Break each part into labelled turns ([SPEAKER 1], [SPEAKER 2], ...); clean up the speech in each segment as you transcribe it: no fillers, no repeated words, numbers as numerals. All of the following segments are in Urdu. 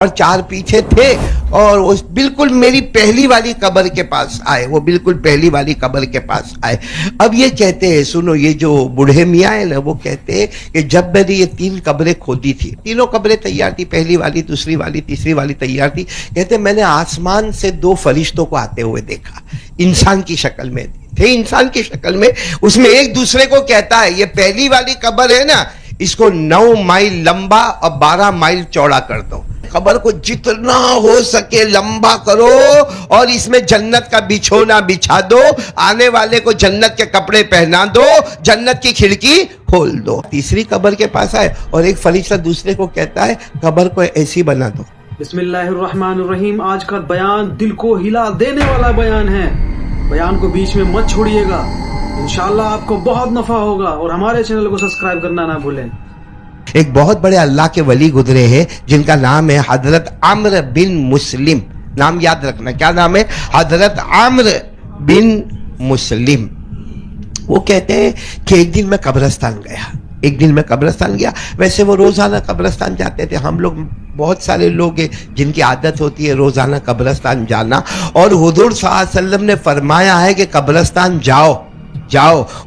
[SPEAKER 1] اور چار پیچھے تھے اور وہ بالکل میری پہلی والی قبر کے پاس آئے، وہ بالکل پہلی والی قبر کے پاس آئے۔ اب یہ کہتے ہیں، سنو، یہ جو بوڑھے میاں ہیں نا، وہ کہتے ہیں کہ جب میں نے یہ 3 قبریں کھودی تھی، تینوں قبریں تیار تھی، پہلی والی، دوسری والی، تیسری والی تیار تھی، کہتے میں نے آسمان سے 2 فرشتوں کو آتے ہوئے دیکھا، انسان کی شکل میں تھے، انسان کی شکل میں۔ اس میں ایک دوسرے کو کہتا ہے، یہ پہلی والی قبر ہے نا، اس کو 9 مائل لمبا اور 12 مائل چوڑا کر دو، قبر کو جتنا ہو سکے لمبا کرو اور اس میں جنت کا بچھونا بچھا دو، آنے والے کو جنت کے کپڑے پہنا دو، جنت کی کھڑکی کھول دو۔ تیسری قبر کے پاس آئے اور ایک فرشتہ دوسرے کو کہتا ہے، قبر کو ایسی بنا دو۔
[SPEAKER 2] بسم اللہ الرحمن الرحیم۔ آج کا بیان دل کو ہلا دینے والا بیان ہے، بیان کو بیچ میں مت چھوڑیے گا، انشاءاللہ آپ کو بہت نفع ہوگا، اور ہمارے چینل کو سبسکرائب کرنا نہ بھولیں۔
[SPEAKER 1] ایک بہت بڑے اللہ کے ولی گزرے ہیں جن کا نام ہے حضرت عمرو بن مسلم، نام یاد رکھنا، کیا نام ہے؟ حضرت عمرو بن مسلم۔ وہ کہتے ہیں کہ ایک دن میں قبرستان گیا، ویسے وہ روزانہ قبرستان جاتے تھے، ہم لوگ بہت سارے لوگ ہیں جن کی عادت ہوتی ہے روزانہ قبرستان جانا، اور حضور صلی اللہ علیہ وسلم نے فرمایا ہے کہ قبرستان جاؤ،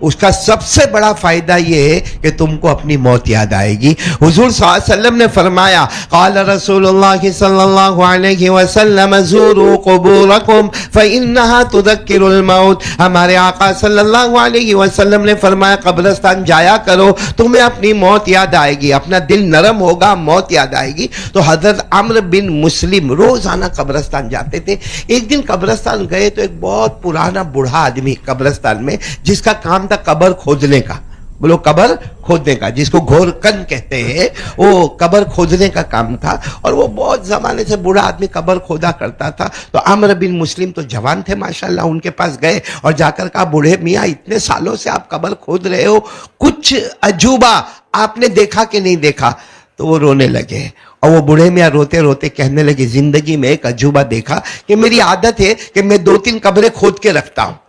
[SPEAKER 1] اس کا سب سے بڑا فائدہ یہ ہے کہ تم کو اپنی موت یاد آئے گی۔ حضور صلی اللہ علیہ وسلم نے فرمایا، قال رسول اللہ صلی اللہ علیہ وسلم زوروا قبورکم فإنها تذکر الموت۔ ہمارے آقا صلی اللہ علیہ وسلم نے فرمایا، قبرستان جایا کرو، تمہیں اپنی موت یاد آئے گی، اپنا دل نرم ہوگا، موت یاد آئے گی۔ تو حضرت عمرو بن مسلم روزانہ قبرستان جاتے تھے۔ ایک دن قبرستان گئے تو ایک بہت پرانا بوڑھا آدمی قبرستان میں، جس کا کام تھا قبر کھودنے کا، بولو قبر کھودنے کا، جس کو گھور کن کہتے ہیں، وہ قبر کھودنے کا کام تھا، اور وہ بہت زمانے سے بوڑھا آدمی قبر کھودا کرتا تھا۔ تو عمرو بن مسلم تو جوان تھے ماشاءاللہ، ان کے پاس گئے اور جا کر کہا، بوڑھے میاں اتنے سالوں سے آپ قبر کھود رہے ہو، کچھ عجوبہ آپ نے دیکھا کہ نہیں دیکھا؟ تو وہ رونے لگے، اور وہ بوڑھے میاں روتے روتے کہنے لگے، زندگی میں ایک عجوبہ دیکھا کہ میری عادت ہے کہ میں 2-3 قبریں کھود کے رکھتا ہوں،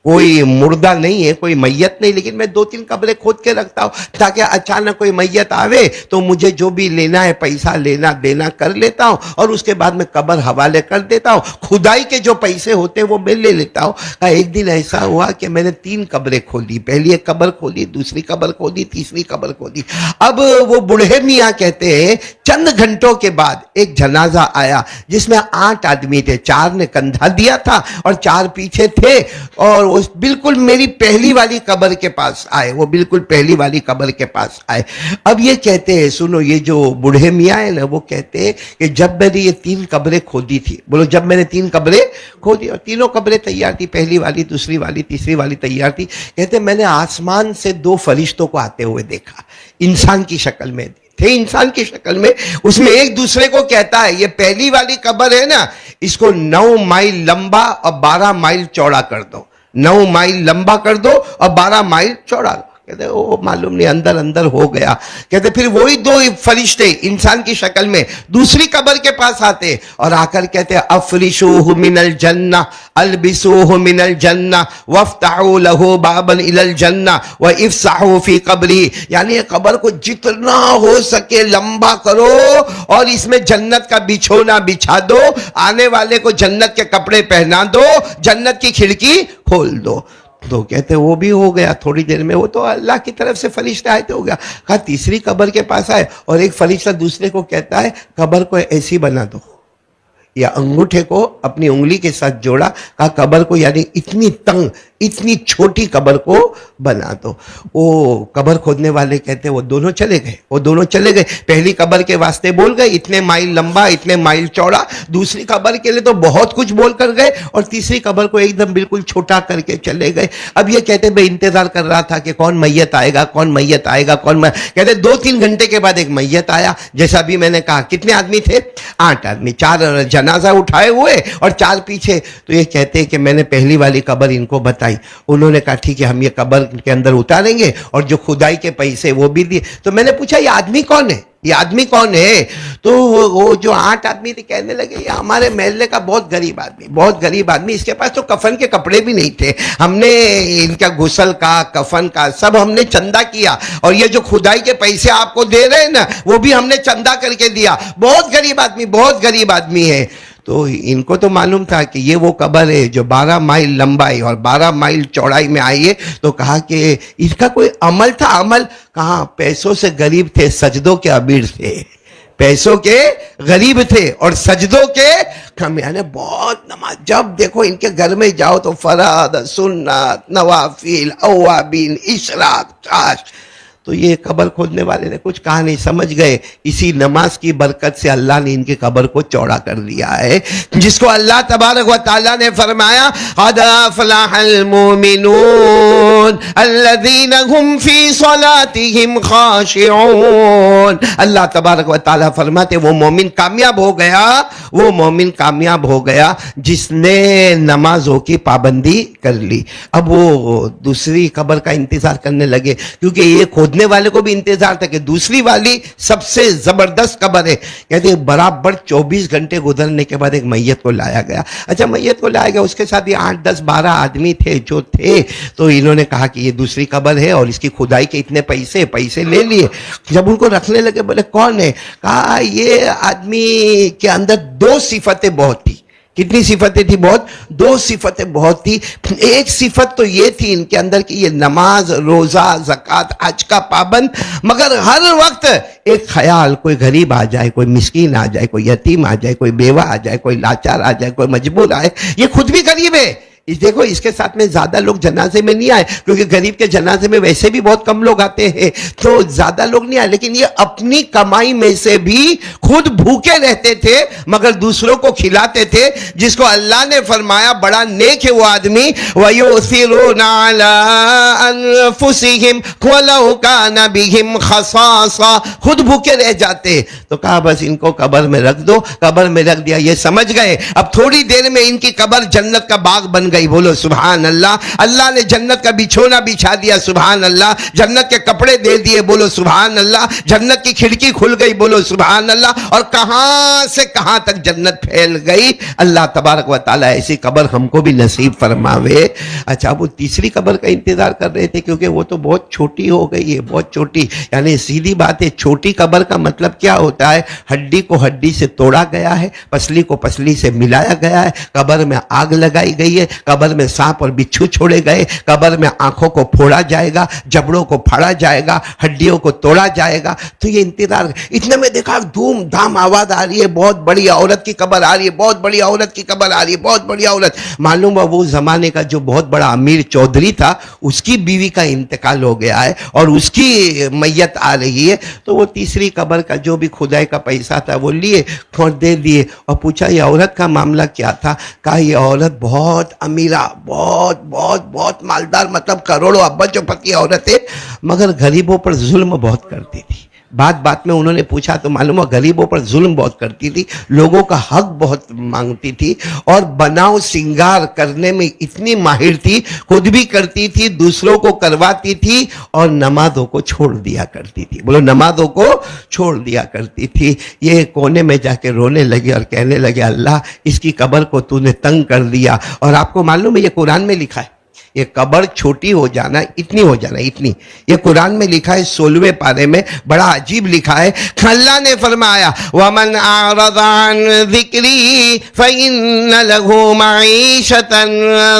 [SPEAKER 1] کوئی مردہ نہیں ہے، کوئی میت نہیں، لیکن میں 2-3 قبریں کھود کے رکھتا ہوں تاکہ اچانک کوئی میت آوے تو مجھے جو بھی لینا ہے، پیسہ لینا دینا کر لیتا ہوں، اور اس کے بعد میں قبر حوالے کر دیتا ہوں، کھدائی کے جو پیسے ہوتے ہیں وہ میں لے لیتا ہوں۔ ایک دن ایسا ہوا کہ میں نے 3 قبریں کھودی، پہلی ایک قبر کھودی، دوسری قبر کھودی، تیسری قبر کھودی۔ اب وہ بوڑھے میاں کہتے ہیں، چند گھنٹوں کے بعد ایک جنازہ آیا جس میں 8 آدمی تھے، 4 نے کندھا دیا تھا اور 4 پیچھے تھے، اور وہ بالکل میری پہلی والی قبر کے پاس آئے، وہ بالکل پہلی والی قبر کے پاس آئے۔ اب یہ کہتے ہیں، سنو، یہ جو بوڑھے میاں ہیں نا، وہ کہتے ہیں کہ جب میں نے یہ 3 قبریں کھودی تھی، بولو جب میں نے 3 قبریں کھودی، اور تینوں قبریں تیار تھی، پہلی والی، دوسری والی، تیسری والی تیار تھی، کہتے میں نے آسمان سے 2 فرشتوں کو آتے ہوئے دیکھا، انسان کی شکل میں تھے، انسان کی شکل میں۔ اس میں ایک دوسرے کو کہتا ہے، یہ پہلی والی قبر ہے نا، اس کو 9 مائل لمبا اور 12 مائل چوڑا کر دو، 9 مائل لمبا کر دو اور 12 مائل چوڑا۔ کہتے وہ معلوم نہیں، اندر ہو گیا۔ کہتے پھر وہی 2 فرشتے انسان کی شکل میں دوسری قبر کے پاس آتے اور آ کر کہتے، افرشوہ من الجنہ البسوہ من الجنہ وافتحوا لہ بابا الی الجنہ وافسحوا فی قبرہ، یعنی قبر کو جتنا ہو سکے لمبا کرو اور اس میں جنت کا بچھونا بچھا دو، آنے والے کو جنت کے کپڑے پہنا دو، جنت کی کھڑکی کھول دو۔ تو کہتے وہ بھی ہو گیا، تھوڑی دیر میں وہ تو اللہ کی طرف سے فرشتہ آئے تو ہو گیا۔ کہا تیسری قبر کے پاس آئے اور ایک فرشتہ دوسرے کو کہتا ہے، قبر کو ایسی بنا دو، یا انگوٹھے کو اپنی انگلی کے ساتھ جوڑا، کہا قبر کو یعنی اتنی تنگ، اتنی چھوٹی قبر کو بنا دو۔ وہ قبر کھودنے والے کہتے وہ دونوں چلے گئے، پہلی قبر کے واسطے بول گئے اتنے مائل لمبا، اتنے مائل چوڑا، دوسری قبر کے لیے تو بہت کچھ بول کر گئے، اور تیسری قبر کو ایک دم بالکل چھوٹا کر کے چلے گئے۔ اب یہ کہتے میں انتظار کر رہا تھا کہ کون میت آئے گا، کہتے 2-3 گھنٹے کے بعد ایک میت آیا، جیسا بھی میں نے کہا۔ کتنے آدمی تھے؟ 8 آدمی، 4 جنازہ اٹھائے ہوئے اور 4 پیچھے۔ تو یہ کہتے کہ میں نے پہلی والی قبر ان کو بتائی، بتائی. انہوں نے کہا ٹھیک ہے ہم یہ قبر کے اندر اتاریں گے اور جو کھدائی کے پیسے وہ بھی دیے. تو میں نے پوچھا یہ آدمی کون ہے, یہ آدمی کون ہے؟ تو وہ جو 8 آدمی تھے کہنے لگے یہ ہمارے محلے کا بہت غریب آدمی, بہت غریب آدمی, اس کے پاس تو کفن کے کپڑے بھی نہیں تھے, ہم نے ان کا غسل کا کفن کا سب ہم نے چندہ کیا, اور یہ جو کھدائی کے پیسے آپ کو دے رہے ہیں نا وہ بھی ہم نے چندہ کر کے دیا, بہت غریب آدمی, بہت غریب آدمی ہے. تو ان کو تو معلوم تھا کہ یہ وہ قبر ہے جو 12 مائل لمبائی اور 12 مائل چوڑائی میں آئی ہے. تو کہا کہ اس کا کوئی عمل تھا, عمل کہاں, پیسوں سے غریب تھے, سجدوں کے امیر تھے, پیسوں کے غریب تھے اور سجدوں کے کم, یعنی بہت نماز. جب دیکھو ان کے گھر میں جاؤ تو فراد, سنت, نوافل, اوابین, اشراق, چاش. تو یہ قبر کھودنے والے نے کچھ کہا نہیں, سمجھ گئے اسی نماز کی برکت سے اللہ نے ان کی قبر کو چوڑا کر دیا ہے, جس کو اللہ تبارک و تعالیٰ نے فرمایا قد افلح المؤمنون الذین هم فی صلاتهم خاشعون. اللہ تبارک و تعالیٰ فرماتے وہ مومن کامیاب ہو گیا, وہ مومن کامیاب ہو گیا جس نے نمازوں کی پابندی کر لی. اب وہ دوسری قبر کا انتظار کرنے لگے, کیونکہ یہ کھودنے والے کو بھی انتظار تھا کہ دوسری والی سب سے زبردست قبر ہے. کہتے برابر 24 گھنٹے گزرنے کے بعد ایک میت کو لایا گیا. اچھا میت کو لایا گیا, اس کے ساتھ یہ 8, 10, 12 آدمی تھے جو تھے. تو انہوں نے کہا کہ یہ دوسری قبر ہے اور اس کی کھدائی کے اتنے پیسے لے لیے. جب ان کو رکھنے لگے بولے کون ہے, کہا یہ آدمی کے اندر 2 صفتیں بہت تھی. کتنی صفتیں تھی؟ بہت, 2 صفتیں بہت تھی. ایک صفت تو یہ تھی ان کے اندر کہ یہ نماز, روزہ, زکوٰۃ, حج کا پابند, مگر ہر وقت ایک خیال کوئی غریب آ جائے, کوئی مسکین آ جائے, کوئی یتیم آ جائے, کوئی بیوہ آ جائے, کوئی لاچار آ جائے, کوئی مجبور آئے. یہ خود بھی غریب ہے. دیکھو اس کے ساتھ میں زیادہ لوگ جنازے میں نہیں آئے, کیونکہ غریب کے جنازے میں ویسے بھی بہت کم لوگ آتے ہیں, تو زیادہ لوگ نہیں آئے. لیکن یہ اپنی کمائی میں سے بھی خود بھوکے رہتے تھے مگر دوسروں کو کھلاتے تھے, جس کو اللہ نے فرمایا بڑا نیک ہے وہ آدمی. وَيُؤْثِرُونَ عَلَىٰ أَنفُسِهِمْ وَلَوْ كَانَ بِهِمْ خَصَاصَةٌ, خود بھوکے رہ جاتے. تو کہا بس ان کو قبر میں رکھ دو. قبر میں رکھ دیا. یہ سمجھ گئے اب تھوڑی دیر میں ان کی قبر جنت کا باغ بن گئی. بولو سبحان اللہ. اللہ نے جنت کا بچھونا بچھا دیا. سبحان اللہ. جنت کے کپڑے دے دیے. بولو سبحان اللہ. جنت کی کھڑکی کھل گئی. بولو سبحان اللہ. اور کہاں سے کہاں تک جنت پھیل گئی. اللہ تبارک و تعالیٰ ایسی قبر ہم کو بھی نصیب فرماوے. اچھا وہ تیسری قبر کا انتظار کر رہے تھے, کیونکہ وہ تو بہت چھوٹی ہو گئی ہے, بہت چھوٹی. یعنی سیدھی بات ہے, چھوٹی قبر کا مطلب کیا ہوتا ہے, ہڈی کو ہڈی سے توڑا گیا ہے, پسلی کو پسلی سے ملایا گیا ہے, قبر میں آگ لگائی گئی ہے, قبر میں سانپ اور بچھو چھوڑے گئے, قبر میں آنکھوں کو پھوڑا جائے گا, جبڑوں کو پھاڑا جائے گا, ہڈیوں کو توڑا جائے گا. تو یہ انتظار. اتنے میں دیکھا دھوم دھام آواز آ رہی ہے, بہت بڑی عورت کی قبر آ رہی ہے, بہت بڑی عورت کی قبر آ رہی ہے, بہت بڑی عورت. معلوم ہے وہ زمانے کا جو بہت بڑا امیر چودھری تھا, اس کی بیوی کا انتقال ہو گیا ہے اور اس کی میت آ رہی ہے. تو وہ تیسری قبر کا جو بھی کھدائی کا پیسہ تھا وہ لیے, کھوٹ دے دیے, اور پوچھا یہ عورت کا معاملہ کیا تھا. کہا یہ عورت بہت امیرہ, بہت بہت بہت مالدار, مطلب کروڑوں ابج پتی عورت ہے, مگر غریبوں پر ظلم بہت کرتی تھی. بات میں انہوں نے پوچھا تو معلوم ہوا غریبوں پر ظلم بہت کرتی تھی, لوگوں کا حق بہت مانگتی تھی, اور بناؤ سنگار کرنے میں اتنی ماہر تھی, خود بھی کرتی تھی, دوسروں کو کرواتی تھی, اور نمازوں کو چھوڑ دیا کرتی تھی. بولو نمازوں کو چھوڑ دیا کرتی تھی. یہ کونے میں جا کے رونے لگے اور کہنے لگے اللہ اس کی قبر کو تو نے تنگ کر دیا. اور آپ کو معلوم ہے یہ قرآن میں لکھا ہے, یہ قبر چھوٹی ہو جانا, اتنی ہو جانا, اتنی. یہ قرآن میں لکھا ہے 16ویں پارے میں, بڑا عجیب لکھا ہے. اللہ نے فرمایا وَمَنْ أَعْرَضَ عَنْ ذِكْرِي فَإِنَّ لَهُ مَعِيشَةً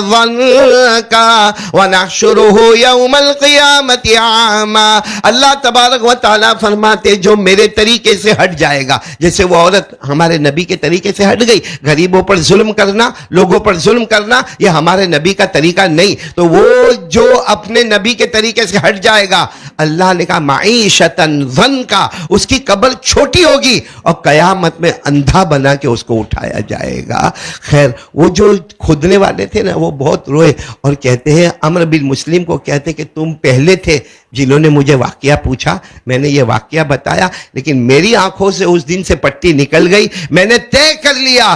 [SPEAKER 1] ضَنْكًا وَنَحْشُرُهُ يَوْمَ الْقِيَامَةِ أَعْمَىٰ. اللہ تبارک و تعالیٰ فرماتے جو میرے طریقے سے ہٹ جائے گا, جیسے وہ عورت ہمارے نبی کے طریقے سے ہٹ گئی, غریبوں پر ظلم کرنا, لوگوں پر ظلم کرنا, یہ ہمارے نبی کا طریقہ نہیں. تو وہ جو اپنے نبی کے طریقے سے ہٹ جائے گا, اللہ نے کہا معیشتاً ضنکا, اس کی قبر چھوٹی ہوگی اور قیامت میں اندھا بنا کے اس کو اٹھایا جائے گا. خیر وہ جو کھودنے والے تھے نا وہ بہت روئے اور کہتے ہیں, امر بالمسلم کو کہتے ہیں کہ تم پہلے تھے جنہوں نے مجھے واقعہ پوچھا, میں نے یہ واقعہ بتایا, لیکن میری آنکھوں سے اس دن سے پٹی نکل گئی. میں نے طے کر لیا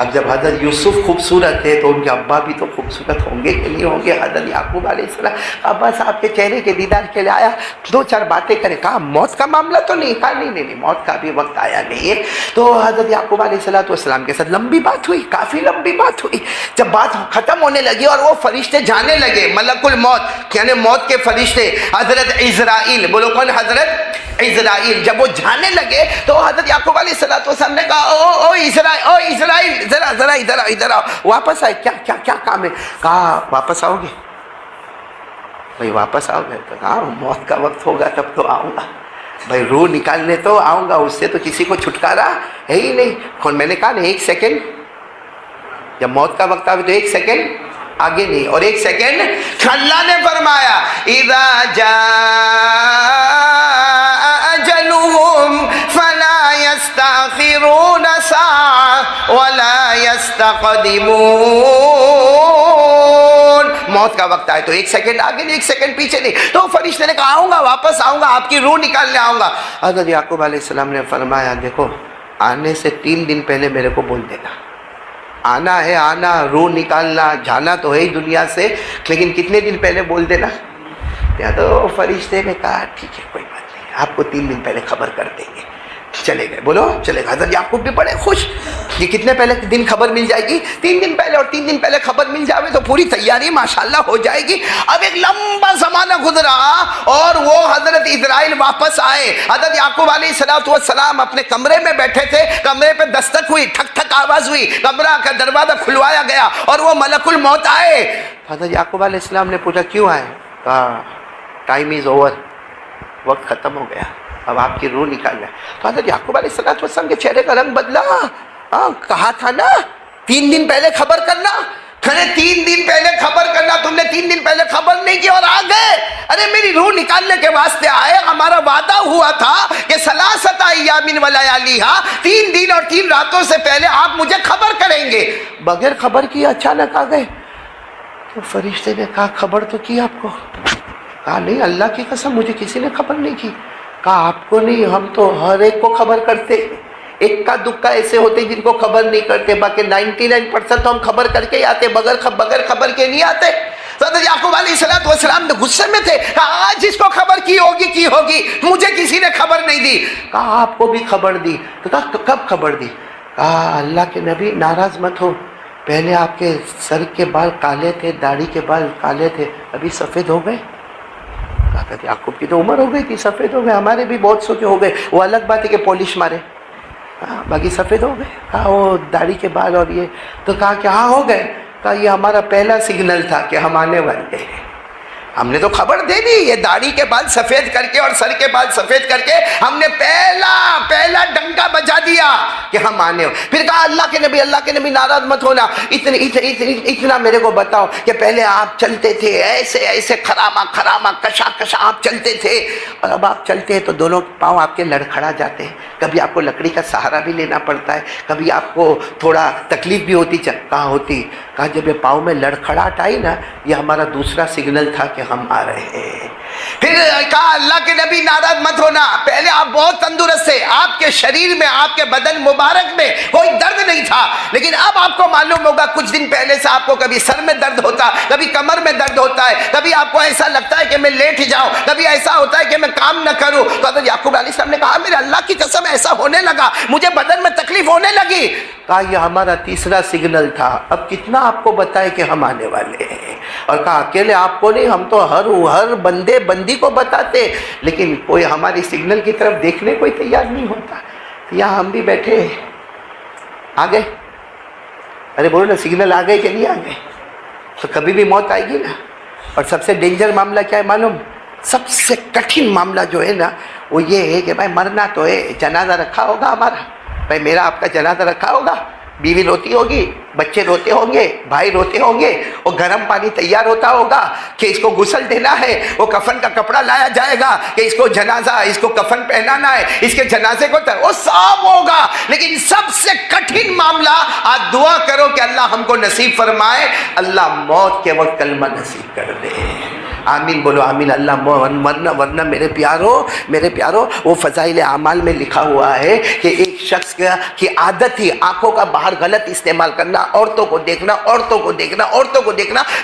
[SPEAKER 1] اب جب حضرت یوسف خوبصورت تھے تو ان کے ابا بھی تو خوبصورت ہوں گے کہ نہیں ہوں گے. حضرت یعقوب علیہ السلام ابا صاحب کے چہرے کے دیدار کے لیے آیا, 2-4 باتیں کرے. کہا موت کا معاملہ تو نہیں؟ کہا نہیں, موت کا بھی وقت آیا نہیں ہے. تو حضرت یعقوب علیہ السلام کے ساتھ لمبی بات ہوئی, کافی لمبی بات ہوئی. جب بات ختم ہونے لگی اور وہ فرشتے جانے لگے, ملک الموت یعنی موت کے فرشتے, حضرت عزرائیل, بولو کون؟ حضرت عزرائیل. جب وہ جانے لگے تو حضرت یعقوب علیہ السلام نے کہا او اسرائیل ذرا ادھر آؤ. واپس آئے. کیا کام ہے؟ کہا واپس آؤ گے بھائی؟ واپس آؤ گے؟ تو کہا موت کا وقت ہوگا تب تو آؤں گا بھائی, روح نکالنے تو آؤں گا, اس سے تو کسی کو چھٹکارا ہے ہی نہیں. کون؟ میں نے کہا نا 1 سیکنڈ, جب موت کا وقت آئے تو 1 سیکنڈ آگے نہیں, اور 1 سیکنڈ اللہ نے فرمایا اذا جاء اجلهم فلا يستأخرون ساعة ولا يستقدمون. موت کا وقت آئے تو 1 سیکنڈ آگے نہیں, 1 سیکنڈ پیچھے نہیں. تو فرشتے نے کہا آؤں گا, واپس آؤں گا, آپ کی روح نکالنے آؤں گا. حضرت یعقوب علیہ السلام نے فرمایا دیکھو آنے سے 3 دن پہلے میرے کو بول دینا. آنا ہے, آنا, روح نکالنا, جانا تو ہے ہی دنیا سے, لیکن کتنے دن پہلے بول دینا. یا تو فرشتے نے کہا ٹھیک ہے کوئی بات نہیں, آپ کو 3 دن پہلے خبر کر دیں گے. چلے گئے. بولو چلے گئے. حضرت یعقوب بھی بڑے خوش. یہ کتنے پہلے دن خبر مل جائے گی؟ 3 دن پہلے. اور 3 دن پہلے خبر مل جاوے تو پوری تیاری ماشاءاللہ ہو جائے گی. اب ایک لمبا زمانہ گزرا اور وہ حضرت اسرائیل واپس آئے. حضرت یعقوب علیہ السلام اپنے کمرے میں بیٹھے تھے, کمرے پہ دستک ہوئی, ٹھک ٹھک آواز ہوئی, کمرہ کا دروازہ کھلوایا گیا اور وہ ملک الموت آئے. حضرت یعقوب علیہ السلام نے پوچھا کیوں آئے؟ کہا ٹائم از اوور, وقت ختم ہو گیا, اب آپ کی روح نکالنا ہے. تو حضرت یعقوب علیہ السلام کے چہرے کا رنگ بدلا. کہا تھا نا 3 دن پہلے خبر کرنا, 3 دن پہلے خبر کرنا, تم نے 3 دن پہلے خبر نہیں کی اور آ گئے. ارے میری روح نکالنے کے واسطے آئے. ہمارا وعدہ ہوا تھا کہ 3 ایام ولیالیہا, 3 دن اور 3 راتوں سے پہلے آپ مجھے خبر کریں گے. بغیر خبر کیے اچانک آ گئے. تو فرشتے نے کہا خبر تو کی آپ کو؟ کہا نہیں, اللہ کی قسم مجھے کسی نے خبر نہیں کی. کہا آپ کو نہیں, ہم تو ہر ایک کو خبر کرتے. 1 کا دکا ایسے ہوتے جن کو خبر نہیں کرتے, باقی 99% تو ہم خبر کر کے ہی آتے, بغیر خبر کے نہیں آتے. حضرت یعقوب علیہ السلام نے غصے میں تھے. کہا آج جس کو خبر کی ہوگی, مجھے کسی نے خبر نہیں دی. کہا آپ کو بھی خبر دی. تو کہا کب خبر دی؟ کہا اللہ کے نبی ناراض مت ہو, پہلے آپ کے سر کے بال کالے تھے, داڑھی کے بال کالے تھے, ابھی سفید ہو گئے. حضرت یعقوب کی تو عمر ہو گئی تھی, سفید ہو گئے. ہمارے بھی بہت سو کے ہو گئے, وہ الگ بات ہے کہ پالش مارے, باقی سفید ہو گئے. کہا وہ داڑھی کے بال اور یہ, تو کہا کہ ہاں ہو گئے. کہا یہ ہمارا پہلا سگنل تھا کہ ہم آنے والے ہیں. ہم نے تو خبر دے دی, یہ داڑھی کے بال سفید کر کے اور سر کے بال سفید کر کے ہم نے پہلا ڈنکا بجا دیا کہ ہم آنے ہو. پھر کہا اللہ کے نبی ناراض مت ہونا, اتنا میرے کو بتاؤ کہ پہلے آپ چلتے تھے ایسے خراما کشا آپ چلتے تھے, اور اب آپ چلتے ہیں تو دونوں پاؤں آپ کے لڑکھڑا جاتے ہیں, کبھی آپ کو لکڑی کا سہارا بھی لینا پڑتا ہے, کبھی آپ کو تھوڑا تکلیف بھی ہوتی. کہاں ہوتی؟ کہا جب یہ پاؤں میں لڑکھڑاہٹ آئی نا, یہ ہمارا دوسرا سگنل تھا کہ ہم آ رہے ہیں. پھر کہا اللہ کے نبی ناراض مت ہونا, پہلے آپ بہت تندرست تھے, آپ کے شریر میں, آپ کے بدن مبارک میں کوئی درد نہیں تھا, لیکن اب آپ کو معلوم ہوگا کچھ دن پہلے سے آپ کو کبھی سر میں درد ہوتا, کبھی کمر میں درد ہوتا ہے, کبھی آپ کو ایسا لگتا ہے کہ میں لیٹ جاؤں, کبھی ایسا ہوتا ہے کہ میں کام نہ کروں. تو حضرت یعقوب علیہ السلام نے کہا میرے اللہ کی قسم ایسا ہونے لگا, مجھے بدن میں تکلیف ہونے لگی. کہا یہ ہمارا تیسرا سگنل تھا, اب کتنا آپ کو بتائے کہ ہم آنے والے ہیں. اور کہا اکیلے آپ کو نہیں, ہم تو ہر بندے بندی کو بتاتے, لیکن کوئی ہماری سگنل کی طرف دیکھنے کوئی تیار نہیں ہوتا. یہاں ہم بھی بیٹھے آ گئے. ارے بولو نا, سگنل آ گئے کہ نہیں آ گئے؟ تو کبھی بھی موت آئے گی نا. اور سب سے ڈینجر معاملہ کیا ہے معلوم؟ سب سے کٹھن معاملہ جو ہے نا وہ یہ ہے کہ بھائی مرنا تو ہے, جنازہ رکھا ہوگا ہمارا, بھائی میرا آپ کا جنازہ رکھا ہوگا, بیوی روتی ہوگی, بچے روتے ہوں گے, بھائی روتے ہوں گے, اور گرم پانی تیار ہوتا ہوگا کہ اس کو غسل دینا ہے, وہ کفن کا کپڑا لایا جائے گا کہ اس کو جنازہ, اس کو کفن پہنانا ہے, اس کے جنازے کو وہ سب ہوگا. لیکن سب سے کٹھن معاملہ, آج دعا کرو کہ اللہ ہم کو نصیب فرمائے, اللہ موت کے وقت کلمہ نصیب کر دے. آمین بولو آمین اللہ. ورنہ میرے پیاروں وہ فضائل اعمال میں لکھا ہوا ہے کہ ایک شخص کی عادت ہی آنکھوں کا باہر غلط استعمال کرنا, عورتوں کو دیکھنا,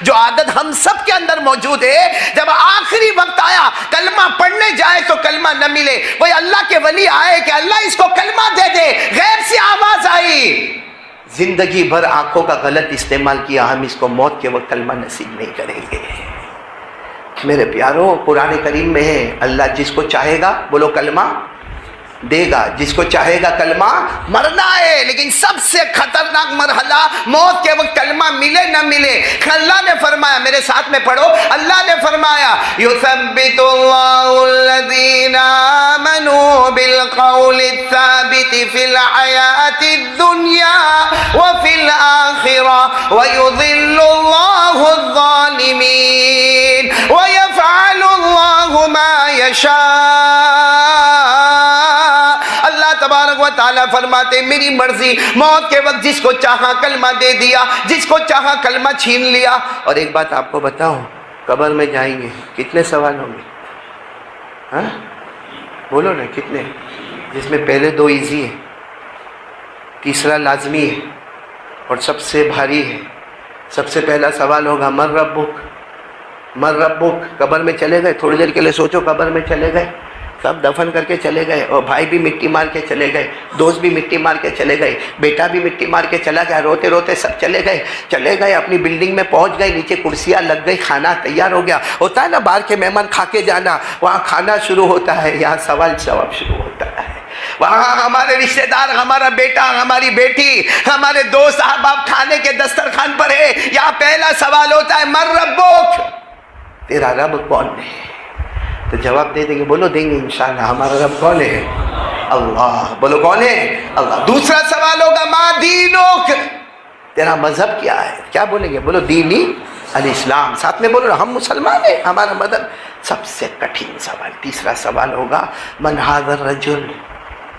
[SPEAKER 1] جو عادت ہم سب کے اندر موجود ہے. جب آخری وقت آیا کلمہ پڑھنے جائے تو کلمہ نہ ملے, کوئی اللہ کے ولی آئے کہ اللہ اس کو کلمہ دے دے, غیب سے آواز آئی, زندگی بھر آنکھوں کا غلط استعمال کیا, ہم اس کو موت کے وقت کلمہ نصیب نہیں کریں گے. میرے پیاروں قرآن کریم میں ہے اللہ جس کو چاہے گا بولو کلمہ دے گا, جس کو چاہے گا کلمہ مرنا ہے, لیکن سب سے خطرناک مرحلہ موت کے وقت کلمہ ملے نہ ملے. اللہ نے فرمایا, میرے ساتھ میں پڑھو, اللہ نے فرمایا یثبت اللہ الذین آمنوا بالقول الثابت فی الحیاۃ الدنیا وفی الآخرہ ویضل اللہ الظالمین ویفعل اللہ ما یشاء. تبارک و تعالیٰ فرماتے میری مرضی, موت کے وقت جس کو چاہا کلمہ دے دیا, جس کو چاہا کلمہ چھین لیا. اور ایک بات آپ کو بتاؤں, قبر میں جائیں گے کتنے سوال ہوں گے؟ ہاں بولو نا کتنے؟ جس میں پہلے 2 ایزی ہیں, تیسرا لازمی ہے اور سب سے بھاری ہے. سب سے پہلا سوال ہوگا من ربک. قبر میں چلے گئے, تھوڑی دیر کے لیے سوچو, قبر میں چلے گئے, سب دفن کر کے چلے گئے, اور بھائی بھی مٹی مار کے چلے گئے, دوست بھی مٹی مار کے چلے گئے, بیٹا بھی مٹی مار کے چلا گیا, روتے روتے سب چلے گئے, اپنی بلڈنگ میں پہنچ گئے, نیچے کرسیاں لگ گئی, کھانا تیار ہو گیا. ہوتا ہے نا باہر کے مہمان کھا کے جانا, وہاں کھانا شروع ہوتا ہے, یہاں سوال جواب شروع ہوتا ہے. وہاں ہمارے رشتہ دار, ہمارا بیٹا, ہماری بیٹی, ہمارے دوست احباب کھانے کے دسترخوان پر ہے. یہاں پہلا سوال ہوتا ہے من ربک, تیرا رب کون ہے؟ تو جواب دے دیں گے, بولو دیں گے انشاءاللہ, ہمارا رب کون ہے؟ اللہ. بولو کون ہے؟ اللہ. دوسرا سوال ہوگا ما دینک, تیرا مذہب کیا ہے؟ کیا بولیں گے؟ بولو دینی الاسلام. ساتھ میں بولو ہم مسلمان ہیں, ہمارا مذہب. سب سے کٹھن سوال تیسرا سوال ہوگا من ھذا الرجل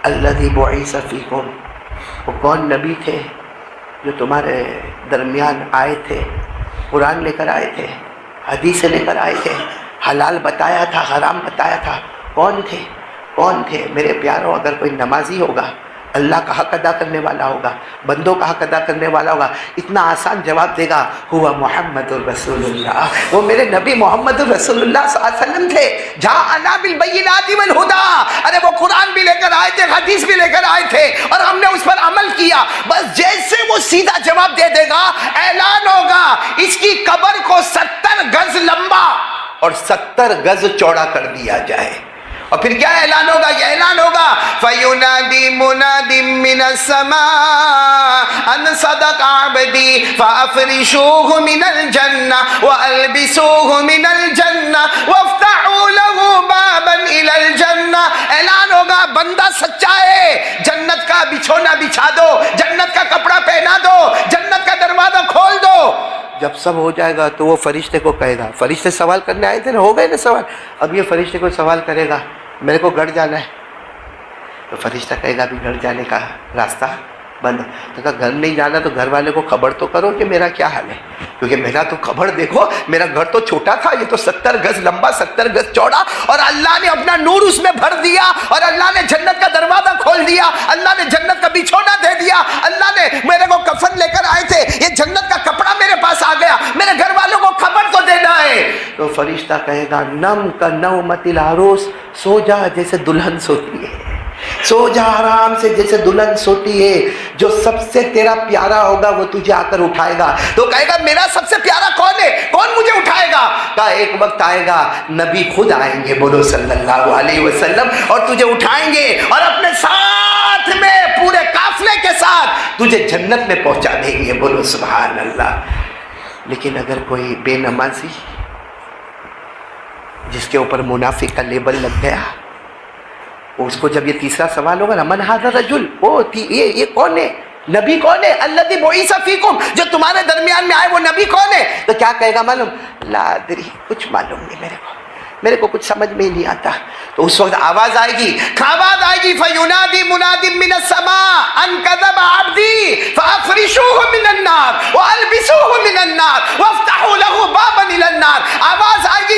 [SPEAKER 1] الذی بعث فیکم, وہ کون نبی تھے جو تمہارے درمیان آئے تھے, قرآن لے کر آئے تھے, حدیثیں لے کر آئے تھے, حلال بتایا تھا, حرام بتایا تھا, کون تھے؟ میرے پیاروں, اگر کوئی نمازی ہوگا, اللہ کا حق ادا کرنے والا ہوگا, بندوں کا حق ادا کرنے والا ہوگا, اتنا آسان جواب دے گا ہوا محمد الرسول اللہ, وہ میرے نبی محمد الرسول اللہ صلی اللہ علیہ وسلم تھے. جاءنا بالبینات والہدی, ارے وہ قرآن بھی لے کر آئے تھے, حدیث بھی لے کر آئے تھے, اور ہم نے اس پر عمل کیا. بس جیسے وہ سیدھا جواب دے دے گا, اعلان ہوگا اس کی قبر کو 70 گز لمبا اور 70 گز چوڑا کر دیا جائے. اور پھر کیا اعلان ہوگا؟ یہ اعلان ہوگا فَيُنَادِي مُنَادٍ مِّنَ السَّمَاءِ أَنْ صَدَقَ عَبْدِي فَأَفْرِشُوهُ مِنَ الْجَنَّةِ وَأَلْبِسُوهُ مِنَ الْجَنَّةِ وَافْتَحُوا لَهُ بَابًا إِلَى الْجَنَّةِ. اعلان ہوگا بندہ سچا ہے, جنت کا بچھونا بچھا دو, جنت کا کپڑا پہنا دو, جنت کا دروازہ کھول دو. جب سب ہو جائے گا تو وہ فرشتے کو کہے گا, فرشتے سوال کرنے آئے تھے نا, ہو گئے نا سوال, اب یہ فرشتے کو سوال کرے گا میرے کو گھر جانا ہے. تو فرشتہ کہے گا بھی گھر جانے کا راستہ بند. تو کہا گھر نہیں جانا تو گھر والے کو خبر تو کرو کہ میرا کیا حال ہے, کیونکہ میرا تو خبر دیکھو, میرا گھر تو چھوٹا تھا, یہ تو 70 گز لمبا 70 گز چوڑا, اور اللہ نے اپنا نور اس میں بھر دیا, اور اللہ نے جنت کا دروازہ کھول دیا, اللہ نے جنت کا بچھونا دے دیا, اللہ نے میرے کو کفن لے کر آئے تھے, یہ جنت کا کپڑا میرے پاس آ گیا, میرے گھر والوں کو خبر تو دینا ہے. تو فرشتہ کہے گا نم کا نومت العروس, سو جا جیسے دلہن سوتی ہے, سو جا آرام سے جیسے دلہن سوتی ہے, جو سب سے تیرا پیارا ہوگا وہ تجھے آ کر اٹھائے گا. تو کہے گا میرا سب سے پیارا کون ہے, کون مجھے اٹھائے گا؟ کہا ایک وقت آئے گا نبی خود آئیں گے, بولو صلی اللہ علیہ وسلم, اور تجھے اٹھائیں گے اور اپنے ساتھ میں پورے قافلے کے ساتھ تجھے جنت میں پہنچا دیں گے, بولو سبحان اللہ. لیکن اگر کوئی بے نمازی جس کے اوپر منافق کا لیبل لگ گیا, اس کو جب یہ تیسرا سوال ہوگا نا من ھذا الرجل, یہ کون ہے, نبی کون ہے, الذی بعث فیکم, جو تمہارے درمیان میں آئے وہ نبی کون ہے؟ تو کیا کہے گا معلوم, لا ادری, کچھ معلوم نہیں میرے کو کچھ سمجھ میں ہی نہیں آتا. تو اس وقت آواز آئے گی فَيُنَادِي مُنَادٍ مِّنَ السَّمَاءِ أَنْ كَذَبَ عَبْدِي فَأَفْرِشُوهُ مِنَ النَّارِ وَأَلْبِسُوهُ مِنَ النَّارِ وَافْتَحُوا لَهُ بَابًا إِلَى النَّارِ. آواز آئے گی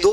[SPEAKER 3] 2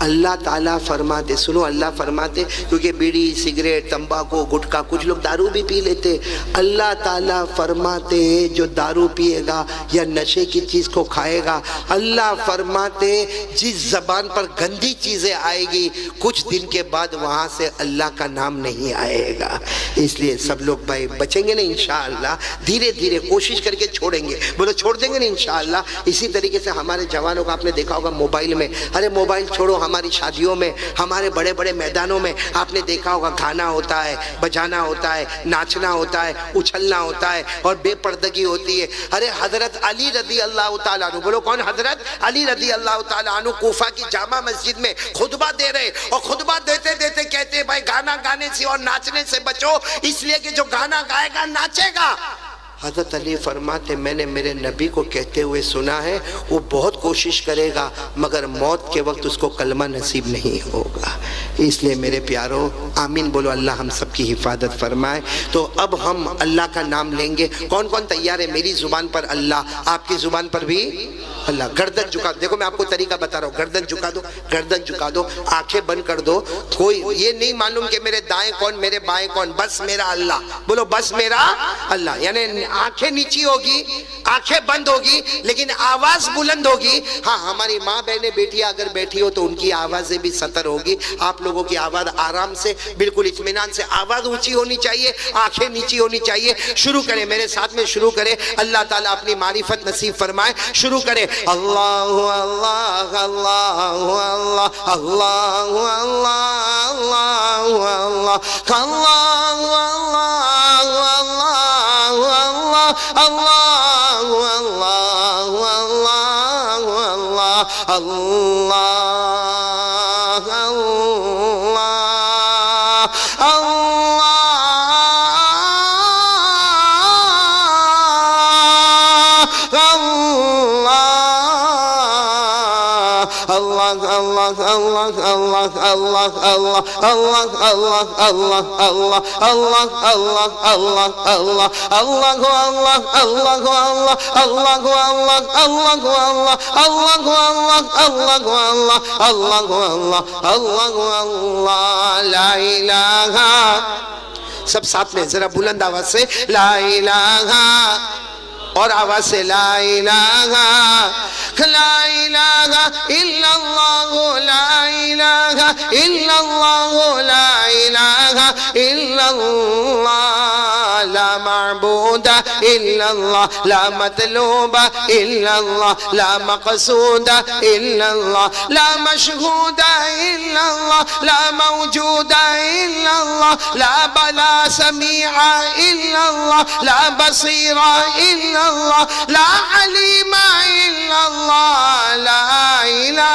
[SPEAKER 3] اللہ تعالیٰ فرماتے, سنو اللہ فرماتے, کیونکہ بیڑی سگریٹ تمباکو گٹکا کچھ لوگ دارو بھی پی لیتے, اللہ تعالیٰ فرماتے جو دارو پیے گا یا نشے کی چیز کو کھائے گا, اللہ فرماتے جس زبان پر گندی چیزیں آئے گی کچھ دن کے بعد وہاں سے اللہ کا نام نہیں آئے گا. اس لیے سب لوگ بھائی بچیں گے نا انشاءاللہ, دھیرے دھیرے کوشش کر کے چھوڑیں گے. بولو چھوڑ دیں گے نا انشاءاللہ. اسی طریقے سے ہمارے جوانوں کو آپ نے دیکھا ہوگا موبائل میں, ارے موبائل چھوڑو, ہماری شادیوں میں ہمارے بڑے بڑے میدانوں میں آپ نے دیکھا ہوگا گانا ہوتا ہے, بجانا ہوتا ہے, ناچنا ہوتا ہے, اچھلنا ہوتا ہے اور بے پردگی ہوتی ہے. ارے حضرت علی رضی اللہ تعالیٰ عنہ, بولو کون؟ حضرت علی رضی اللہ تعالیٰ عنہ کوفہ کی جامع مسجد میں خطبہ دے رہے, اور خطبہ دیتے دیتے کہتے بھائی گانا گانے سے اور ناچنے سے بچو, اس لیے کہ جو گانا گائے گا ناچے گا. حضرت علی فرماتے میں نے میرے نبی کو کہتے ہوئے سنا ہے وہ بہت کوشش کرے گا مگر موت کے وقت اس کو کلمہ نصیب نہیں ہوگا. اس لیے میرے پیارو آمین بولو, اللہ ہم سب کی حفاظت فرمائے. تو اب ہم اللہ کا نام لیں گے. کون کون تیار ہے؟ میری زبان پر اللہ, آپ کی زبان پر بھی اللہ. گردن جھکا دو, دیکھو میں آپ کو طریقہ بتا رہا ہوں, گردن جھکا دو, گردن جھکا دو, آنکھیں بند کر دو. کوئی یہ نہیں معلوم کہ میرے دائیں کون میرے بائیں کون, بس میرا اللہ. بولو بس میرا اللہ. یعنی آنکھیں نیچی ہوگی, آنکھیں بند ہوگی, لیکن آواز بلند ہوگی. ہاں ہماری ماں بہنیں بیٹیاں اگر بیٹھی ہو تو ان کی آوازیں بھی ستر ہوگی. آپ لوگوں کی آواز آرام سے بالکل اطمینان سے, آواز اونچی ہونی چاہیے, آنکھیں نیچی ہونی چاہیے. شروع کریں میرے ساتھ میں, شروع کریں. اللہ تعالیٰ اپنی معرفت نصیب فرمائے. شروع کریں. اللہ اللہ اللہ اللہ اللہ اللہ اللہ اللہ اللہ اللہ سب ساتھ میں ذرا بلند آواز سے لا الہ, اور آواز سے لا الہ لا الہ الا اللہ, لا الہ الا اللہ, لا الہ الا اللہ, لا معبود الا اللہ, لا مطلوب الا اللہ, لا مقصود الا اللہ, لا مشہود الا اللہ, لا موجود الا اللہ, لا بلا سمیع الا اللہ, لا بصیر الا اللہ, لا علیم الا اللہ, لا الہ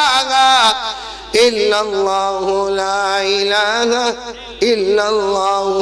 [SPEAKER 3] الا اللہ, لا الہ الا اللہ.